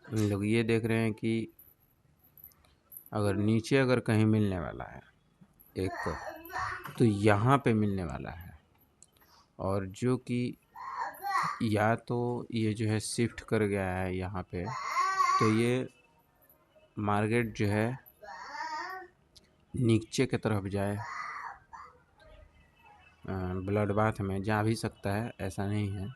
हम लोग ये देख रहे हैं कि अगर नीचे अगर कहीं मिलने वाला है एक, तो यहाँ पे मिलने वाला है, और जो कि या तो ये जो है शिफ्ट कर गया है यहाँ पे, तो ये मार्केट जो है नीचे की तरफ जाए, ब्लड बाथ में जा भी सकता है, ऐसा नहीं है,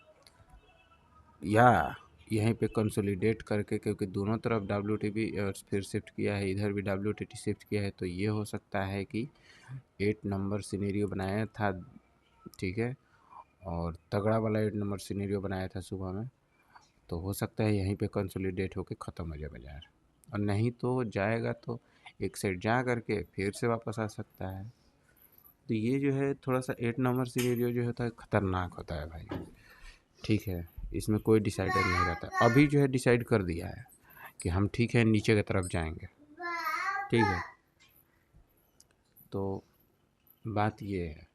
या यहीं पे कंसोलिडेट करके, क्योंकि दोनों तरफ WTB और फिर शिफ्ट किया है, इधर भी WTT शिफ्ट किया है, तो ये हो सकता है कि 8 नंबर सिनेरियो बनाया था, ठीक है, और तगड़ा वाला 8 नंबर सिनेरियो बनाया था सुबह में, तो हो सकता है यहीं पे कंसोलिडेट होके ख़त्म हो जाए बाजार, और नहीं तो जाएगा तो एक साइड जा करके फिर से वापस आ सकता है। तो ये जो है थोड़ा सा 8 नंबर सिनेरियो जो होता है ख़तरनाक होता है भाई, ठीक है, इसमें कोई डिसाइडर नहीं रहता। अभी जो है डिसाइड कर दिया है कि हम ठीक है नीचे की तरफ जाएंगे, ठीक है, तो बात ये है।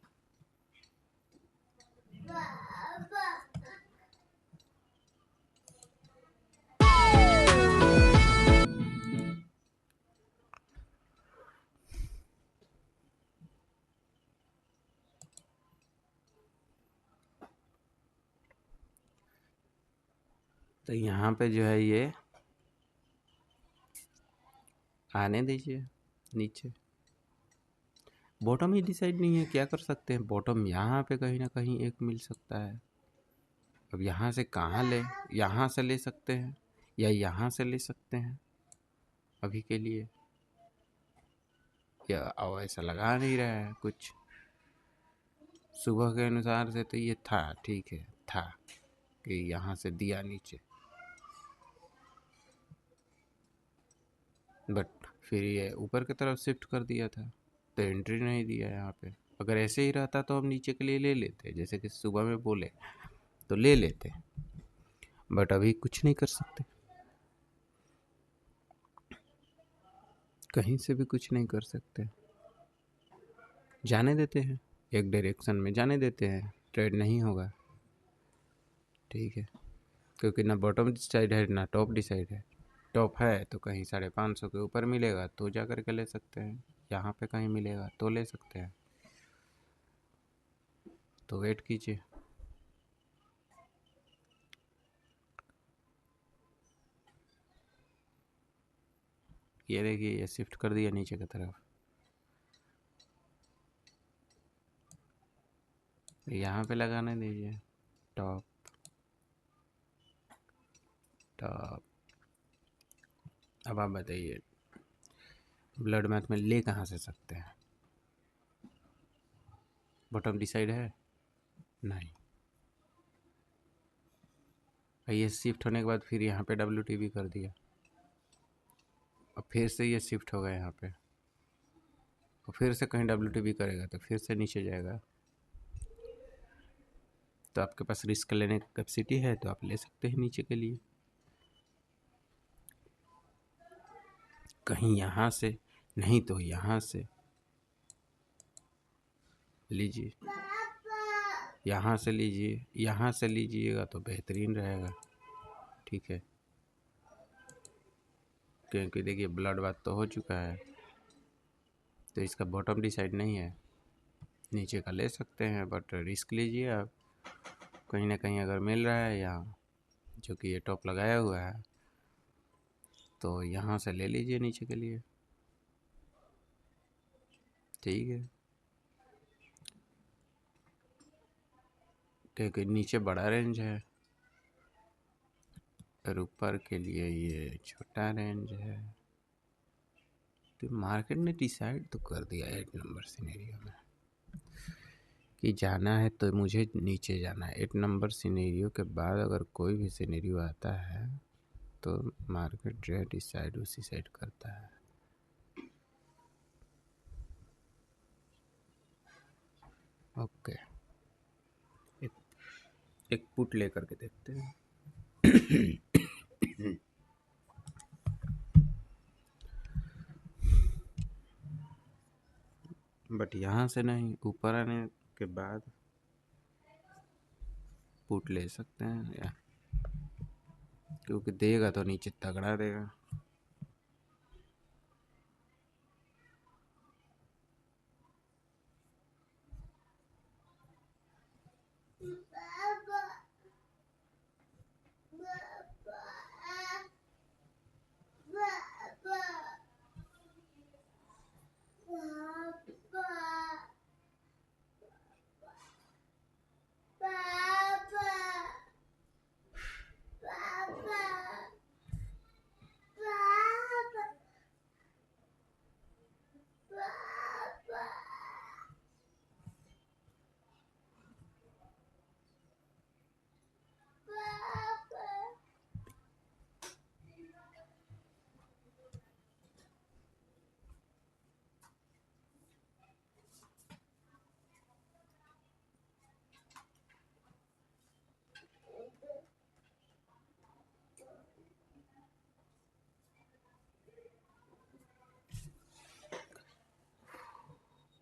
तो यहाँ पे जो है ये आने दीजिए नीचे, बॉटम ही डिसाइड नहीं है, क्या कर सकते हैं, बॉटम यहाँ पे कहीं ना कहीं एक मिल सकता है। अब यहाँ से कहाँ ले, यहाँ से ले सकते हैं या यहाँ से ले सकते हैं अभी के लिए, या अब ऐसा लगा नहीं रहा है कुछ। सुबह के अनुसार से तो ये था, ठीक है, था कि यहाँ से दिया नीचे, बट फिर ये ऊपर की तरफ शिफ्ट कर दिया था, तो एंट्री नहीं दिया यहाँ पे। अगर ऐसे ही रहता तो हम नीचे के लिए ले लेते, जैसे कि सुबह में बोले तो ले लेते, बट अभी कुछ नहीं कर सकते, कहीं से भी कुछ नहीं कर सकते। जाने देते हैं, एक डायरेक्शन में जाने देते हैं, ट्रेड नहीं होगा, ठीक है, क्योंकि ना बॉटम डिसाइड है ना टॉप डिसाइड है। टॉप है तो कहीं 550 के ऊपर मिलेगा तो जा कर के ले सकते हैं, यहाँ पे कहीं मिलेगा तो ले सकते हैं, तो वेट कीजिए। ये देखिए ये शिफ्ट कर दिया नीचे की तरफ, यहाँ पे लगाने दीजिए टॉप टॉप। अब आप बताइए ब्लड मैथ में ले कहाँ से सकते हैं, बॉटम डिसाइड है नहीं, ये शिफ्ट होने के बाद फिर यहाँ पे WTB कर दिया, और फिर से ये शिफ्ट होगा यहाँ पे, और फिर से कहीं WTB करेगा तो फिर से नीचे जाएगा। तो आपके पास रिस्क लेने की कैपेसिटी है तो आप ले सकते हैं नीचे के लिए, कहीं यहाँ से नहीं तो यहाँ से लीजिए, यहाँ से लीजिए, यहाँ से लीजिएगा तो बेहतरीन रहेगा, ठीक है, क्योंकि देखिए ब्लड बात तो हो चुका है, तो इसका बॉटम डिसाइड नहीं है, नीचे का ले सकते हैं, बट रिस्क लीजिए आप, कहीं ना कहीं अगर मिल रहा है यहाँ, जो कि ये टॉप लगाया हुआ है, तो यहाँ से ले लीजिए नीचे के लिए, ठीक है, क्योंकि नीचे बड़ा रेंज है और ऊपर के लिए ये छोटा रेंज है। तो मार्केट ने डिसाइड तो कर दिया 8 नंबर सिनेरियो में कि जाना है तो मुझे नीचे जाना है। 8 नंबर सिनेरियो के बाद अगर कोई भी सिनेरियो आता है तो मार्केट जो है डिसाइड उसी साइड करता है। ओके, एक पुट लेकर के देखते हैं। बट यहाँ से नहीं, ऊपर आने के बाद पुट ले सकते हैं, या क्योंकि देगा तो नीचे तगड़ा देगा।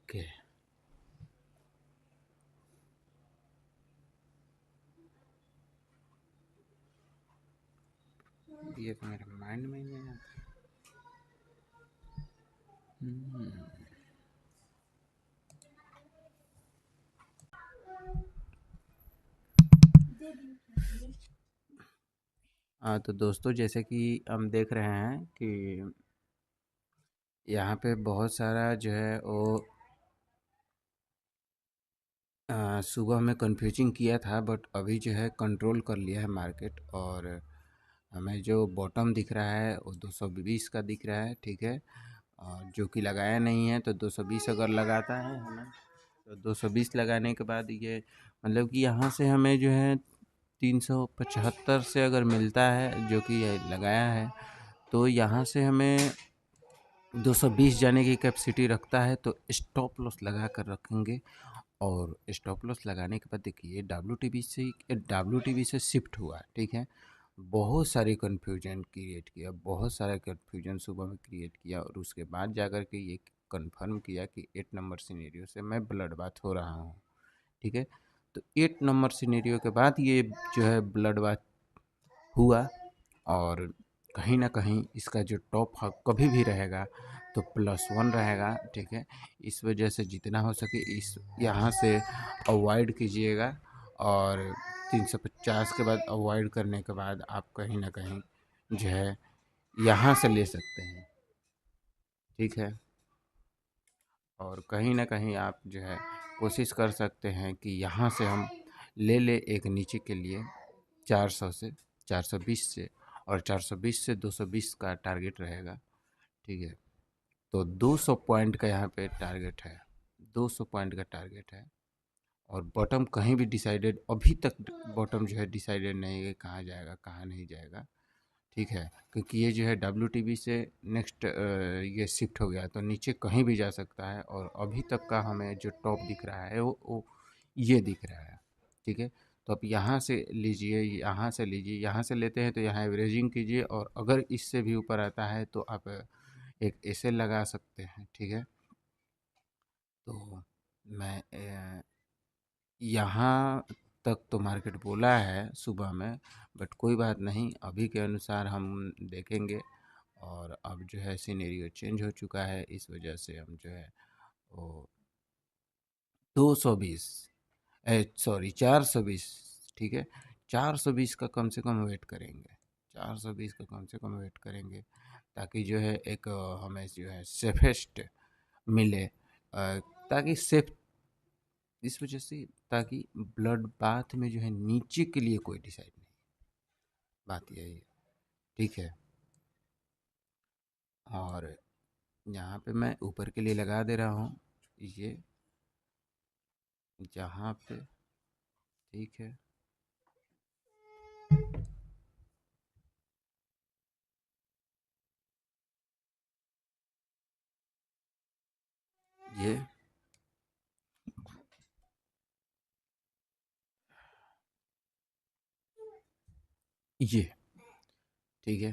ओके, ये तो मेरे माइंड में ही नहीं आता। हाँ तो दोस्तों, जैसे कि हम देख रहे हैं कि यहाँ पे बहुत सारा जो है वो सुबह में कन्फ्यूजिंग किया था, बट अभी जो है कंट्रोल कर लिया है मार्केट। और हमें जो बॉटम दिख रहा है वो 220 का दिख रहा है, ठीक है। और जो कि लगाया नहीं है, तो 220 अगर लगाता है हमें, तो 220 लगाने के बाद ये मतलब कि यहाँ से हमें जो है 375 से अगर मिलता है, जो कि ये लगाया है, तो यहाँ से हमें 220 जाने की कैपेसिटी रखता है, तो स्टॉप लॉस लगा कर रखेंगे। और स्टॉप लॉस लगाने के बाद देखिए डब्ल्यू टी बी से शिफ्ट हुआ, ठीक है। बहुत सारी कन्फ्यूजन क्रिएट किया, बहुत सारा कन्फ्यूजन सुबह में क्रिएट किया, और उसके बाद जाकर के ये कंफर्म किया कि 8 नंबर सिनेरियो से मैं ब्लड बाथ हो रहा हूँ, ठीक है। तो 8 नंबर सिनेरियो के बाद ये जो है ब्लड बाथ हुआ, और कहीं ना कहीं इसका जो टॉप कभी भी रहेगा तो +1 रहेगा, ठीक है। इस वजह से जितना हो सके इस यहाँ से अवॉइड कीजिएगा, और 350 के बाद अवॉइड करने के बाद आप कहीं ना कहीं जो है यहाँ से ले सकते हैं, ठीक है। और कहीं ना कहीं आप जो है कोशिश कर सकते हैं कि यहाँ से हम ले ले एक नीचे के लिए 400 से 420 से, और 420 से 220 का टारगेट रहेगा, ठीक है। तो 200 पॉइंट का यहाँ पे टारगेट है, 200 पॉइंट का टारगेट है। और बॉटम कहीं भी डिसाइडेड, अभी तक बॉटम जो है डिसाइडेड नहीं है कहाँ जाएगा कहाँ नहीं जाएगा, ठीक है। क्योंकि ये जो है WTB से नेक्स्ट ये शिफ्ट हो गया, तो नीचे कहीं भी जा सकता है। और अभी तक का हमें जो टॉप दिख रहा है वो ये दिख रहा है, ठीक है। तो आप यहाँ से लीजिए, यहाँ से लीजिए, यहाँ से लेते हैं तो यहाँ एवरेजिंग कीजिए, और अगर इससे भी ऊपर आता है तो आप एक ऐसे लगा सकते हैं, ठीक है। तो मैं यहाँ तक तो मार्केट बोला है सुबह में, बट कोई बात नहीं, अभी के अनुसार हम देखेंगे। और अब जो है सिनेरियो चेंज हो चुका है, इस वजह से हम जो है वो 220 सॉरी 420, ठीक है। 420 का कम से कम वेट करेंगे, 420 का कम से कम वेट करेंगे, ताकि जो है एक हमें जो है सेफेस्ट मिले, ताकि सेफ इस वजह से, ताकि ब्लड बाथ में जो है नीचे के लिए कोई डिसाइड नहीं, बात यही है, ठीक है। और यहाँ पे मैं ऊपर के लिए लगा दे रहा हूँ ये जहाँ पे, ठीक है। ये ये ठीक है।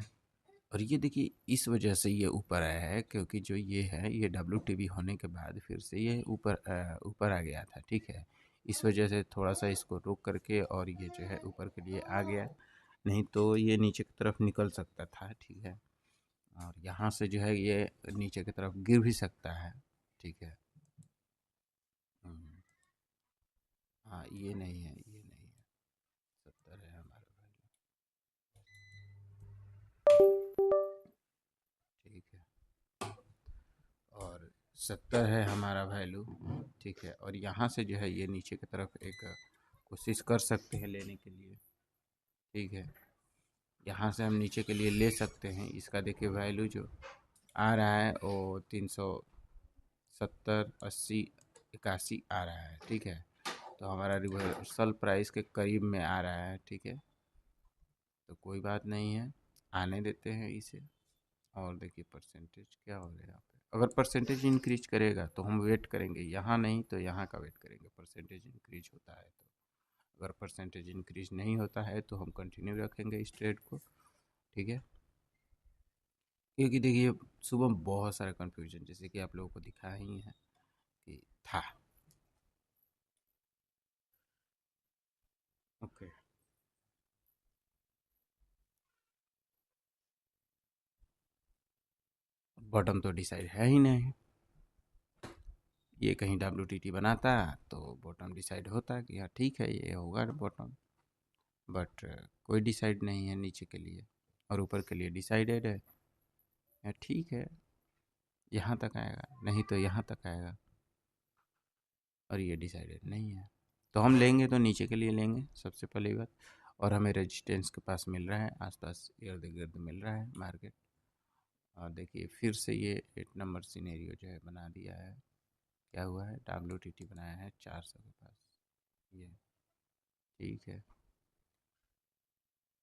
और ये देखिए इस वजह से ये ऊपर आया है, क्योंकि जो ये है ये WTB होने के बाद फिर से ये ऊपर आ गया था, ठीक है। इस वजह से थोड़ा सा इसको रोक करके और ये जो है ऊपर के लिए आ गया, नहीं तो ये नीचे की तरफ निकल सकता था, ठीक है। और यहाँ से जो है ये नीचे की तरफ गिर भी सकता है, ठीक है। हाँ, ये नहीं है, ये नहीं है। 70 है हमारा वैल्यू, ठीक है। और 70 है हमारा वैल्यू, ठीक है। और यहाँ से जो है ये नीचे की तरफ एक कोशिश कर सकते हैं लेने के लिए, ठीक है। यहाँ से हम नीचे के लिए ले सकते हैं। इसका देखिए वैल्यू जो आ रहा है वो 370, 80, 81 आ रहा है, ठीक है। तो हमारा रिवर्सल प्राइस के करीब में आ रहा है, ठीक है। तो कोई बात नहीं है, आने देते हैं इसे। और देखिए परसेंटेज क्या हो गया यहाँ पे। अगर परसेंटेज इंक्रीज करेगा तो हम वेट करेंगे, यहाँ नहीं तो यहाँ का वेट करेंगे, परसेंटेज इंक्रीज होता है तो। अगर परसेंटेज इंक्रीज नहीं होता है तो हम कंटिन्यू रखेंगे इस ट्रेड को, ठीक है। क्योंकि देखिए सुबह बहुत सारा कन्फ्यूजन, जैसे कि आप लोगों को दिखा ही है कि था। ओके, बॉटम तो डिसाइड है ही नहीं। ये कहीं WTT बनाता तो बॉटम डिसाइड होता कि हाँ ठीक है ये होगा बॉटम, बट कोई डिसाइड नहीं है नीचे के लिए। और ऊपर के लिए डिसाइडेड है, या ठीक है यहाँ तक आएगा, नहीं तो यहाँ तक आएगा। और ये डिसाइडेड नहीं है, तो हम लेंगे तो नीचे के लिए लेंगे सबसे पहली बात। और हमें रेजिस्टेंस के पास मिल रहा है, आसपास इर्द गिर्द मिल रहा है मार्केट। और देखिए फिर से ये 8 नंबर सिनेरियो जो है बना दिया है। क्या हुआ है, WTT बनाया है 400 के पास, ये ठीक है।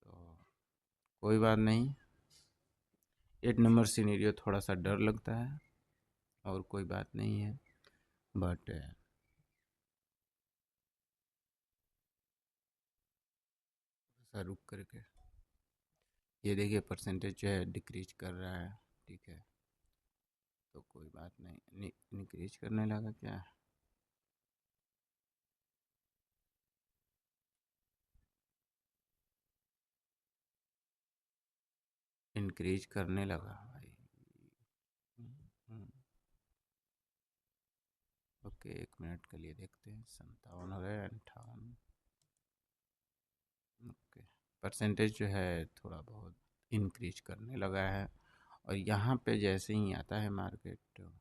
तो कोई बात नहीं, 8 नंबर सिनेरियो थोड़ा सा डर लगता है, और कोई बात नहीं है। बट ऐसा रुक करके ये देखिए परसेंटेज जो है डिक्रीज कर रहा है, ठीक है। तो कोई बात नहीं, इंक्रीज करने लगा क्या, इंक्रीज करने लगा भाई। ओके, 1 मिनट के लिए देखते हैं, 57 हो गए, 58। ओके, परसेंटेज जो है थोड़ा बहुत इंक्रीज करने लगा है। और यहाँ पे जैसे ही आता है मार्केट तो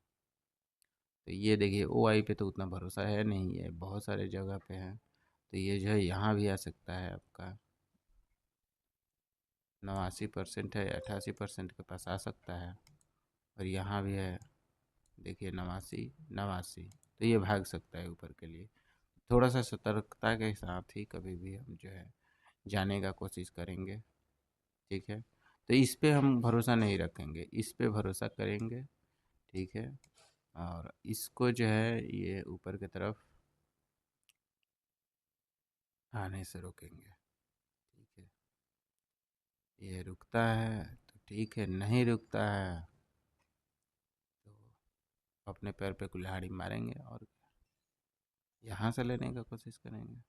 ये देखिए OI पे तो उतना भरोसा है नहीं है, बहुत सारे जगह पे है। तो ये जो है यहाँ भी आ सकता है आपका, 89% है, 88% के पास आ सकता है। और यहाँ भी है, देखिए 89, 89, तो ये भाग सकता है ऊपर के लिए। थोड़ा सा सतर्कता के साथ ही कभी भी हम जो है जाने का कोशिश करेंगे, ठीक है। तो इस पे हम भरोसा नहीं रखेंगे, इस पे भरोसा करेंगे, ठीक है। और इसको जो है ये ऊपर की तरफ आने से रोकेंगे, ठीक है। ये रुकता है तो ठीक है, नहीं रुकता है तो अपने पैर पे कुल्हाड़ी मारेंगे और यहाँ से लेने का कोशिश करेंगे।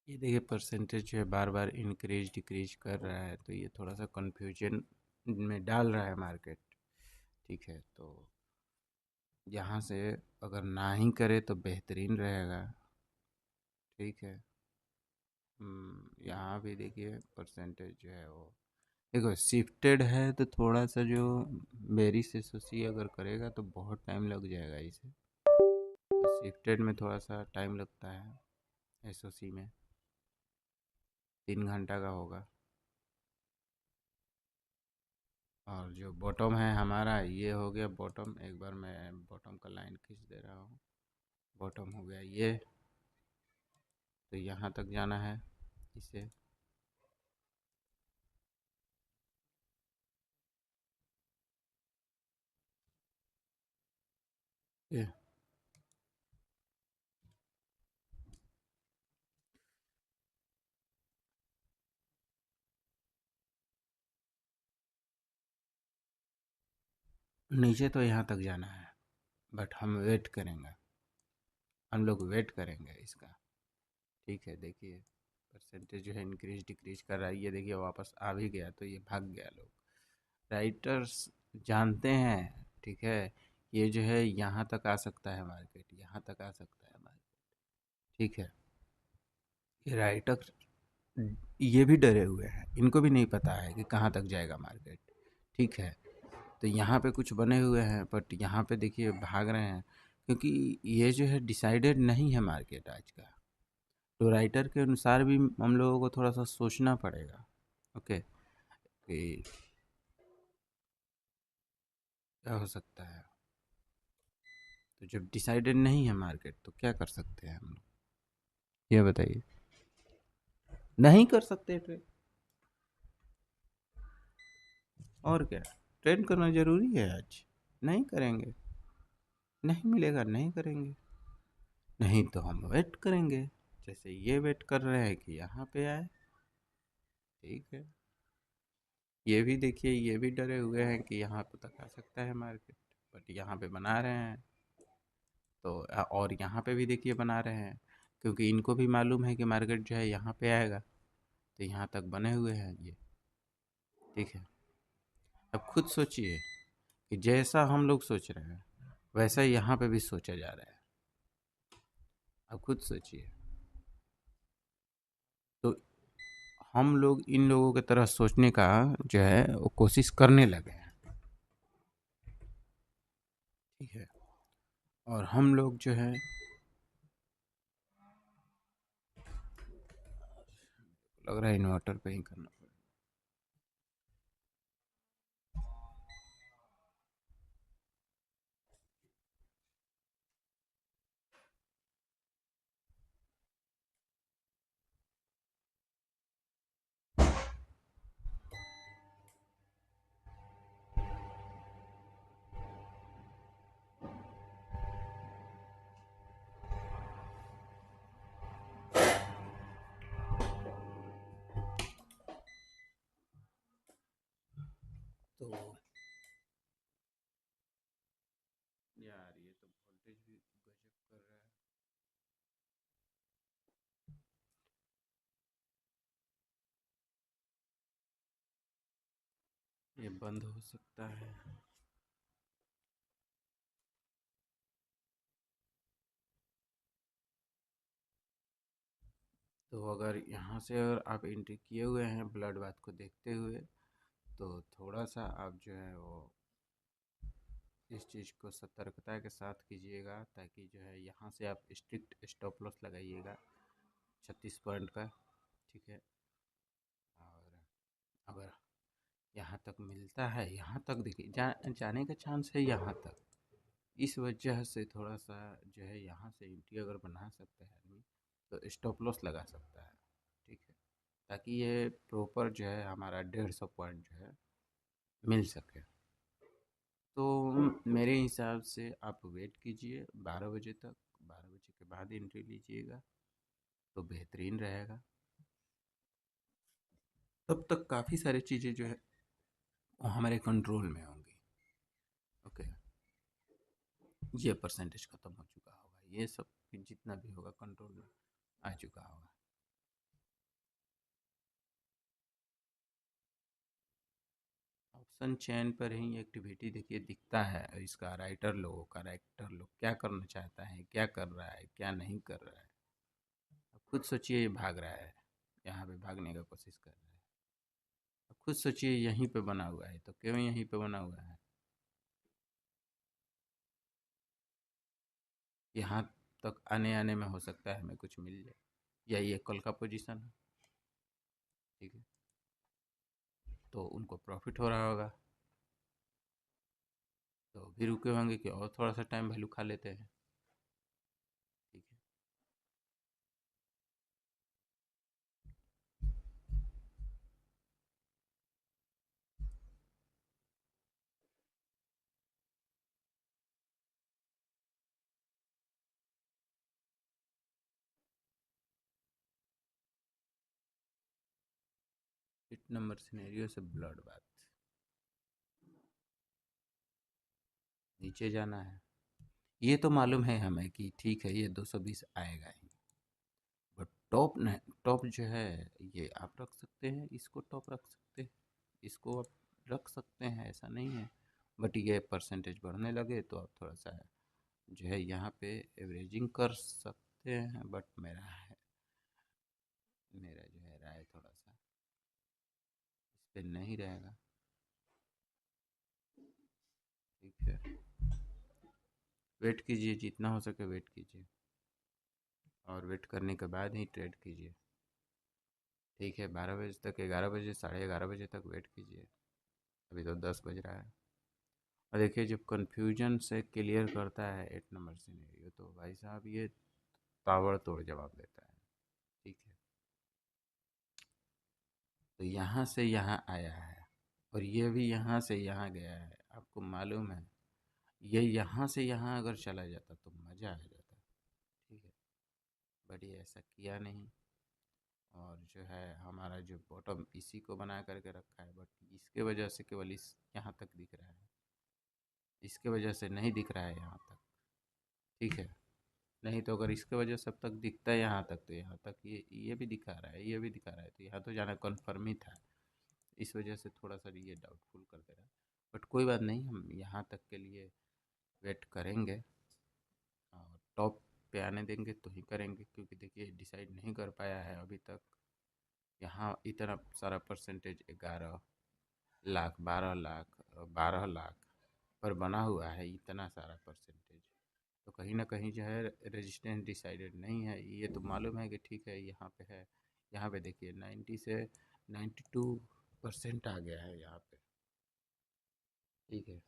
ये देखिए परसेंटेज जो है बार बार इंक्रीज डिक्रीज कर रहा है, तो ये थोड़ा सा कन्फ्यूजन में डाल रहा है मार्केट, ठीक है। तो यहाँ से अगर ना ही करे तो बेहतरीन रहेगा, ठीक है। यहाँ भी देखिए परसेंटेज जो है वो देखो शिफ्टेड है, तो थोड़ा सा जो बेरिश एसोसी अगर करेगा तो बहुत टाइम लग जाएगा इसे। तो शिफ्टेड में थोड़ा सा टाइम लगता है, एसओसी में 3 घंटा का होगा। और जो बॉटम है हमारा ये हो गया बॉटम, एक बार मैं बॉटम का लाइन खींच दे रहा हूँ। बॉटम हो गया ये, तो यहाँ तक जाना है इसे। ये नीचे तो यहाँ तक जाना है, बट हम वेट करेंगे, हम लोग वेट करेंगे इसका। ठीक है, देखिए परसेंटेज जो है इंक्रीज डिक्रीज कर रहा है, ये देखिए वापस आ भी गया, तो ये भाग गया। लोग राइटर्स जानते हैं, ठीक है, ये जो है यहाँ तक आ सकता है मार्केट, यहाँ तक आ सकता है मार्केट। ठीक है, ये राइटर ये भी डरे हुए हैं, इनको भी नहीं पता है कि कहाँ तक जाएगा मार्केट। ठीक है, तो यहाँ पे कुछ बने हुए हैं, बट यहाँ पे देखिए भाग रहे हैं, क्योंकि ये जो है डिसाइडेड नहीं है मार्केट आज का। तो राइटर के अनुसार भी हम लोगों को थोड़ा सा सोचना पड़ेगा। ओके, कि क्या हो सकता है। तो जब डिसाइडेड नहीं है मार्केट, तो क्या कर सकते हैं हम लोग, ये बताइए। नहीं कर सकते ट्रेड, और क्या, ट्रेड करना जरूरी है आज। नहीं करेंगे, नहीं मिलेगा, नहीं करेंगे, नहीं तो हम वेट करेंगे, जैसे ये वेट कर रहे हैं कि यहाँ पे आए। ठीक है, ये भी देखिए, ये भी डरे हुए हैं कि यहाँ पे तक आ सकता है मार्केट, बट यहाँ पे बना रहे हैं। तो और यहाँ पे भी देखिए बना रहे हैं, क्योंकि इनको भी मालूम है कि मार्केट जो है यहाँ पे आएगा, तो यहाँ तक बने हुए हैं ये। ठीक है, अब खुद सोचिए कि जैसा हम लोग सोच रहे हैं वैसा यहाँ पे भी सोचा जा रहा है। अब खुद सोचिए, तो हम लोग इन लोगों की तरह सोचने का जो है वो कोशिश करने लगे हैं। ठीक है, और हम लोग जो है, लग रहा है इन्वर्टर पे ही करना पड़ेगा। तो यार ये तो वोल्टेज भी गजब कर रहा है। ये बंद हो सकता है। तो अगर यहाँ से अगर आप एंट्री किए हुए हैं ब्लड बाथ को देखते हुए, तो थोड़ा सा आप जो है वो इस चीज़ को सतर्कता के साथ कीजिएगा, ताकि जो है यहाँ से आप स्ट्रिक्ट स्टॉप लॉस लगाइएगा 36 पॉइंट का। ठीक है, और अगर यहाँ तक मिलता है, यहाँ तक देखिए जाने का चांस है यहाँ तक, इस वजह से थोड़ा सा जो है यहाँ से एंट्री अगर बना सकता है आदमी, तो स्टॉप लॉस लगा सकता है। ठीक है, ताकि ये प्रॉपर जो है हमारा 150 पॉइंट जो है मिल सके। तो मेरे हिसाब से आप वेट कीजिए 12 बजे तक, 12 बजे के बाद एंट्री लीजिएगा तो बेहतरीन रहेगा। तब तक काफ़ी सारी चीज़ें जो है वो हमारे कंट्रोल में होंगी। ओके, ये परसेंटेज ख़त्म हो चुका होगा, ये सब जितना भी होगा कंट्रोल में आ चुका होगा। ऑप्शन चेन पर ही एक्टिविटी देखिए दिखता है इसका, राइटर लोगों का, राइटर लोग क्या करना चाहता है, क्या कर रहा है, क्या नहीं कर रहा है। अब खुद सोचिए, ये भाग रहा है, यहाँ पे भागने का कोशिश कर रहा है। अब खुद सोचिए यहीं पे बना हुआ है, तो क्यों यहीं पे बना हुआ है, यहाँ तक आने आने में हो सकता है हमें कुछ मिल जाए, या ये कल का पोजीशन है। ठीक है, तो उनको प्रॉफिट हो रहा होगा, तो भी रुके होंगे कि और थोड़ा सा टाइम वैल्यू खा लेते हैं। ठीक है, हिट नंबर सिनेरियो से ब्लड बात। नीचे जाना है। ये तो मालूम है हमें कि ठीक है ये 220 आएगा ही, बट टॉप न टॉप जो है ये आप रख सकते हैं, इसको टॉप रख सकते हैं, इसको आप रख सकते हैं, ऐसा नहीं है। बट ये परसेंटेज बढ़ने लगे तो आप थोड़ा सा जो है यहाँ पे एवरेजिंग कर सकते हैं, बट मेरा जो है राय थोड़ा सा इस पे नहीं रहेगा। ठीक है, वेट कीजिए, जितना हो सके वेट कीजिए, और वेट करने के बाद ही ट्रेड कीजिए। ठीक है, 12 बजे तक, 11 बजे, 11:30 बजे तक वेट कीजिए। अभी तो 10 बज रहा है। और देखिए जब कन्फ्यूजन से क्लियर करता है 8 नंबर सिनेरियो, तो भाई साहब ये ताबड़तोड़ जवाब देता है। ठीक है, तो यहाँ से यहाँ आया है, और ये भी यहाँ से यहाँ गया है, आपको मालूम है। ये यहाँ से यहाँ अगर चला जाता तो मज़ा आ जाता। ठीक है, बट ये ऐसा किया नहीं, और जो है हमारा जो बॉटम इसी को बना करके रखा है, बट इसके वजह से केवल इस यहाँ तक दिख रहा है, इसके वजह से नहीं दिख रहा है यहाँ तक। ठीक है, नहीं तो अगर इसके वजह से अब तक दिखता है यहाँ तक, तो यहाँ तक ये भी दिखा रहा है, ये भी दिखा रहा है, तो यहाँ तो जाना कन्फर्म ही था। इस वजह से थोड़ा सा ये डाउटफुल कर दे रहा है, बट कोई बात नहीं, हम यहाँ तक के लिए वेट करेंगे, और टॉप पे आने देंगे तो ही करेंगे, क्योंकि देखिए डिसाइड नहीं कर पाया है अभी तक। यहाँ इतना सारा परसेंटेज 11 लाख, 12 लाख, 12 लाख पर बना हुआ है, इतना सारा परसेंटेज, तो कहीं ना कहीं जो है रेजिस्टेंस डिसाइडेड नहीं है। ये तो मालूम है कि ठीक है यहाँ पे है, यहाँ पे देखिए 90 से 92% आ गया है यहाँ पे। ठीक है।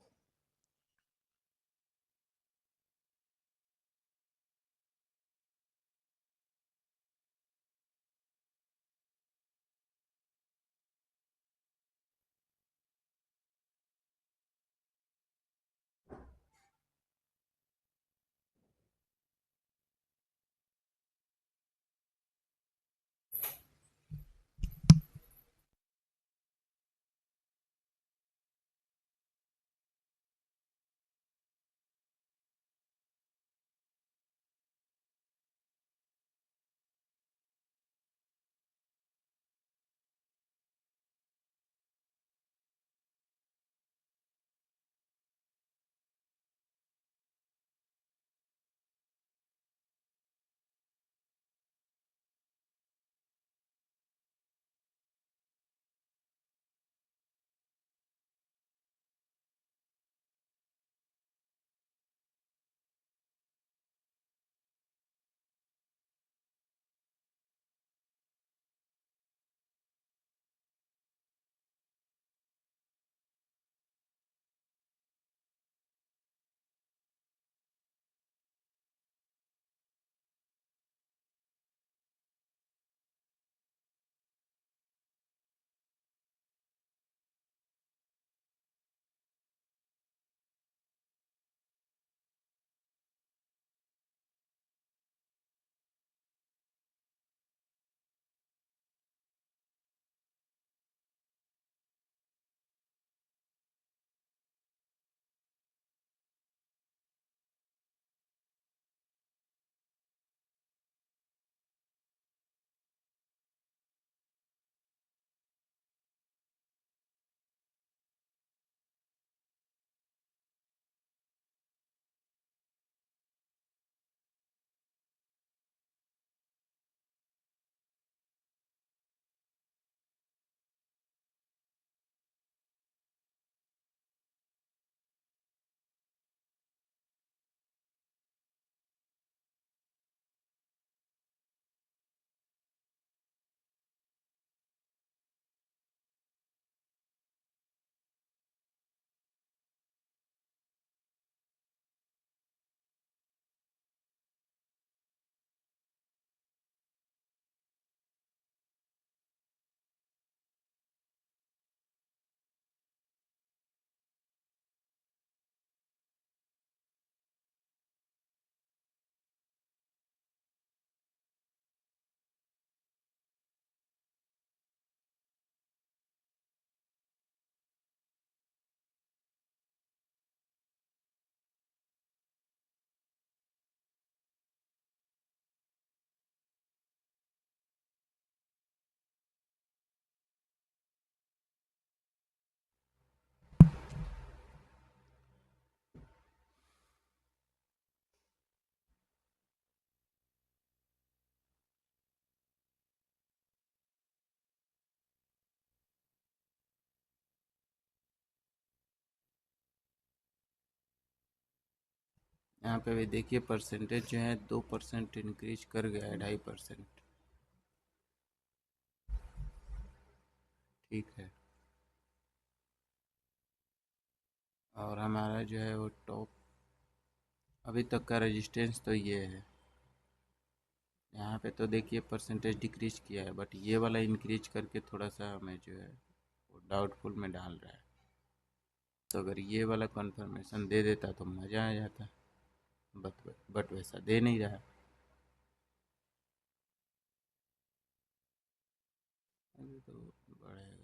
यहाँ पे भी देखिए परसेंटेज जो है 2% इंक्रीज कर गया है, 2.5%। ठीक है। और हमारा जो है वो टॉप अभी तक का रेजिस्टेंस तो ये है। यहाँ पे तो देखिए परसेंटेज डिक्रीज किया है, बट ये वाला इंक्रीज करके थोड़ा सा हमें जो है वो डाउटफुल में डाल रहा है। तो अगर ये वाला कंफर्मेशन दे देता तो मज़ा आ जाता, बट वैसा दे नहीं रहा। अभी तो बढ़ेगा।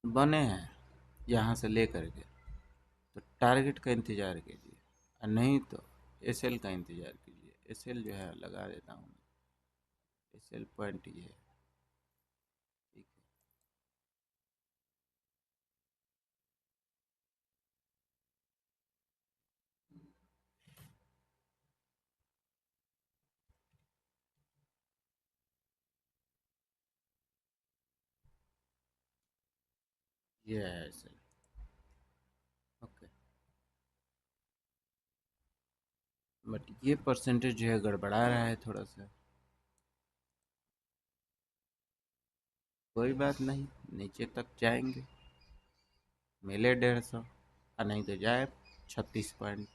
बने हैं यहाँ से ले करके, तो टारगेट का इंतज़ार कीजिए, और नहीं तो एसएल का इंतज़ार कीजिए। एसएल जो है लगा देता हूँ, एसएल पॉइंट ये है। ठीक है। ये है एसएल। ओके। बट ये परसेंटेज जो है गड़बड़ा रहा है थोड़ा सा। कोई बात नहीं, नीचे तक जाएंगे, मिले 150, और नहीं तो जाए 36 पॉइंट।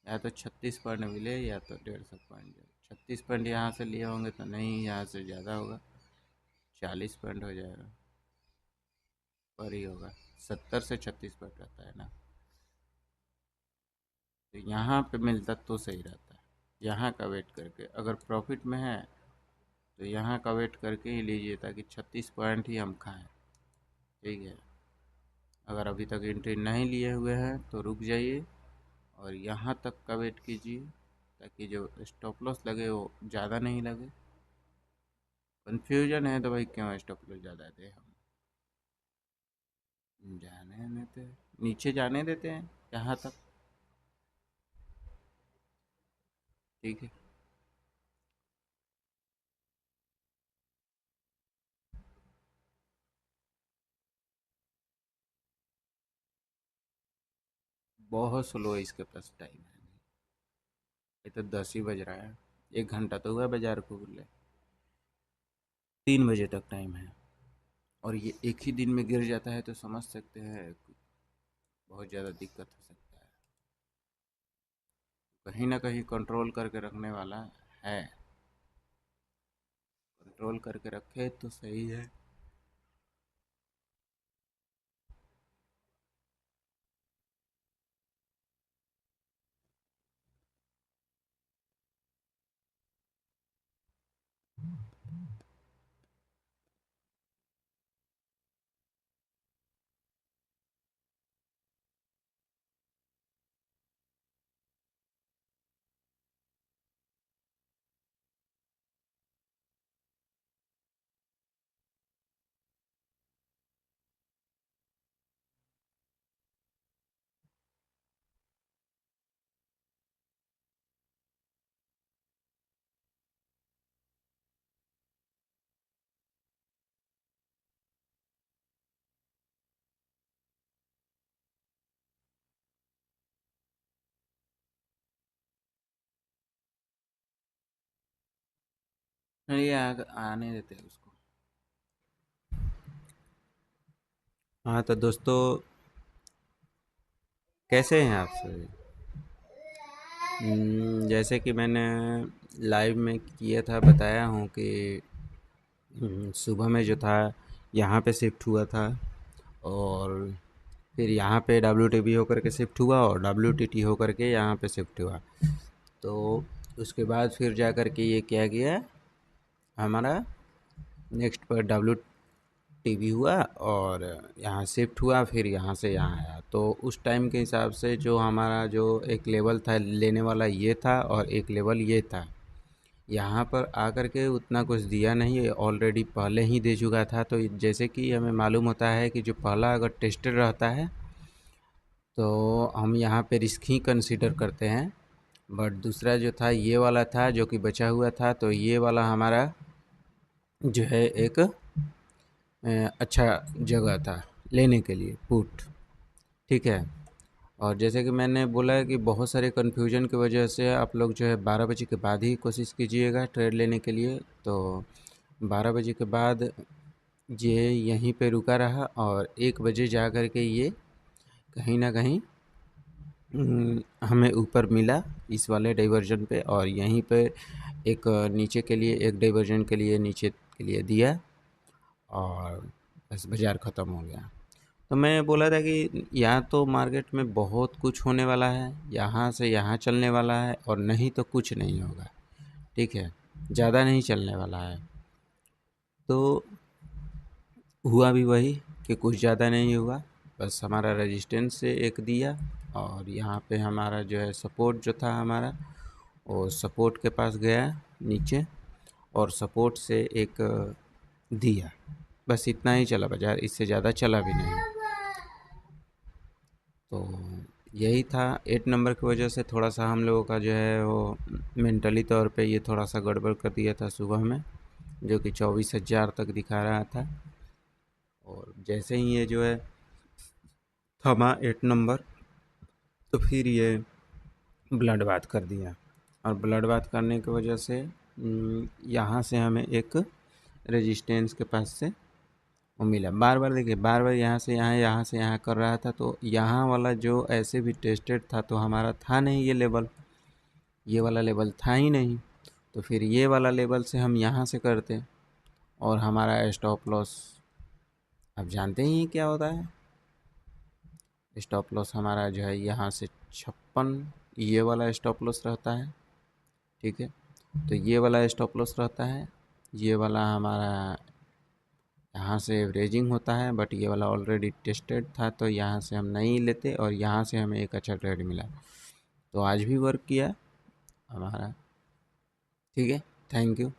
या तो 36 पॉइंट मिले या तो 150 पॉइंट जाए। 36 पॉइंट यहाँ से लिए होंगे तो नहीं, यहाँ से ज़्यादा होगा, 40 पॉइंट हो जाएगा, पर ही होगा। 70 से 36 पॉइंट रहता है ना, तो यहाँ पे मिलता तो सही रहता है। यहाँ का वेट करके अगर प्रॉफिट में है तो यहाँ का वेट करके ही लीजिए, ताकि 36 पॉइंट ही हम खाएं। ठीक है। अगर अभी तक एंट्री नहीं लिए हुए हैं तो रुक जाइए और यहाँ तक का वेट कीजिए, ताकि जो स्टॉप लॉस लगे वो ज़्यादा नहीं लगे। कन्फ्यूजन है तो भाई क्यों स्टॉप लॉस ज़्यादा दे, हम जाने देते हैं, नीचे जाने देते हैं यहाँ तक। ठीक है। बहुत स्लो है इसके पास टाइम है। ये तो 10 ही बज रहा है, 1 घंटा तो हुआ बाजार को खुले, 3 बजे तक टाइम है। और ये एक ही दिन में गिर जाता है तो समझ सकते हैं बहुत ज़्यादा दिक्कत हो सकता है। कहीं ना कहीं कंट्रोल करके रखने वाला है, कंट्रोल करके रखे तो सही है। ये आने देते हैं उसको। हाँ तो दोस्तों, कैसे हैं आप सभी? जैसे कि मैंने लाइव में किया था, बताया हूँ कि सुबह में जो था यहाँ पे शिफ्ट हुआ था, और फिर यहाँ पे WTB होकर के शिफ्ट हुआ, और WTT होकर के यहाँ पे शिफ्ट हुआ। तो उसके बाद फिर जा कर के ये क्या गया हमारा, नेक्स्ट पर WTB हुआ और यहाँ शिफ्ट हुआ, फिर यहाँ से यहाँ आया। तो उस टाइम के हिसाब से जो हमारा जो एक लेवल था लेने वाला ये था, और एक लेवल ये था। यहाँ पर आकर के उतना कुछ दिया नहीं, ऑलरेडी पहले ही दे चुका था। तो जैसे कि हमें मालूम होता है कि जो पहला अगर टेस्टेड रहता है तो हम यहाँ पे रिस्क ही कंसीडर करते हैं। बट दूसरा जो था ये वाला था जो कि बचा हुआ था, तो ये वाला हमारा जो है एक अच्छा जगह था लेने के लिए पुट। ठीक है। और जैसे कि मैंने बोला है कि बहुत सारे कन्फ्यूजन की वजह से आप लोग जो है 12 बजे के बाद ही कोशिश कीजिएगा ट्रेड लेने के लिए। तो 12 बजे के बाद ये यहीं पे रुका रहा और 1 बजे जा कर के ये कहीं ना कहीं हमें ऊपर मिला इस वाले डाइवर्जन पे, और यहीं पे एक नीचे के लिए एक डाइवर्जन के लिए नीचे के लिए दिया और बस बाज़ार ख़त्म हो गया। तो मैं बोला था कि यहाँ तो मार्केट में बहुत कुछ होने वाला है, यहाँ से यहाँ चलने वाला है और नहीं तो कुछ नहीं होगा। ठीक है, ज़्यादा नहीं चलने वाला है। तो हुआ भी वही कि कुछ ज़्यादा नहीं हुआ, बस हमारा रेजिस्टेंस से एक दिया और यहाँ पे हमारा जो है सपोर्ट जो था हमारा वो सपोर्ट के पास गया नीचे और सपोर्ट से एक दिया। बस इतना ही चला बाज़ार, इससे ज़्यादा चला भी नहीं। तो यही था 8 नंबर की वजह से थोड़ा सा हम लोगों का जो है वो मेंटली तौर पे ये थोड़ा सा गड़बड़ कर दिया था सुबह में, जो कि 24,000 तक दिखा रहा था। और जैसे ही ये जो है थमा 8 नंबर, तो फिर ये ब्लड बात कर दिया और ब्लड बात करने की वजह से यहाँ से हमें एक रेजिस्टेंस के पास से वो मिला। बार बार देखिए, बार बार यहाँ से यहाँ, यहाँ से यहाँ कर रहा था, तो यहाँ वाला जो ऐसे भी टेस्टेड था तो हमारा था नहीं ये लेवल, ये वाला लेवल था ही नहीं। तो फिर ये वाला लेवल से हम यहाँ से करते और हमारा स्टॉप लॉस आप जानते ही हैं क्या होता है। स्टॉप लॉस हमारा जो है यहाँ से 56 ये वाला स्टॉप लॉस रहता है। ठीक है, तो ये वाला स्टॉप लॉस रहता है, ये वाला हमारा यहाँ से एवरेजिंग होता है, बट ये वाला ऑलरेडी टेस्टेड था तो यहाँ से हम नहीं लेते और यहाँ से हमें एक अच्छा ट्रेड मिला। तो आज भी वर्क किया हमारा। ठीक है, थैंक यू।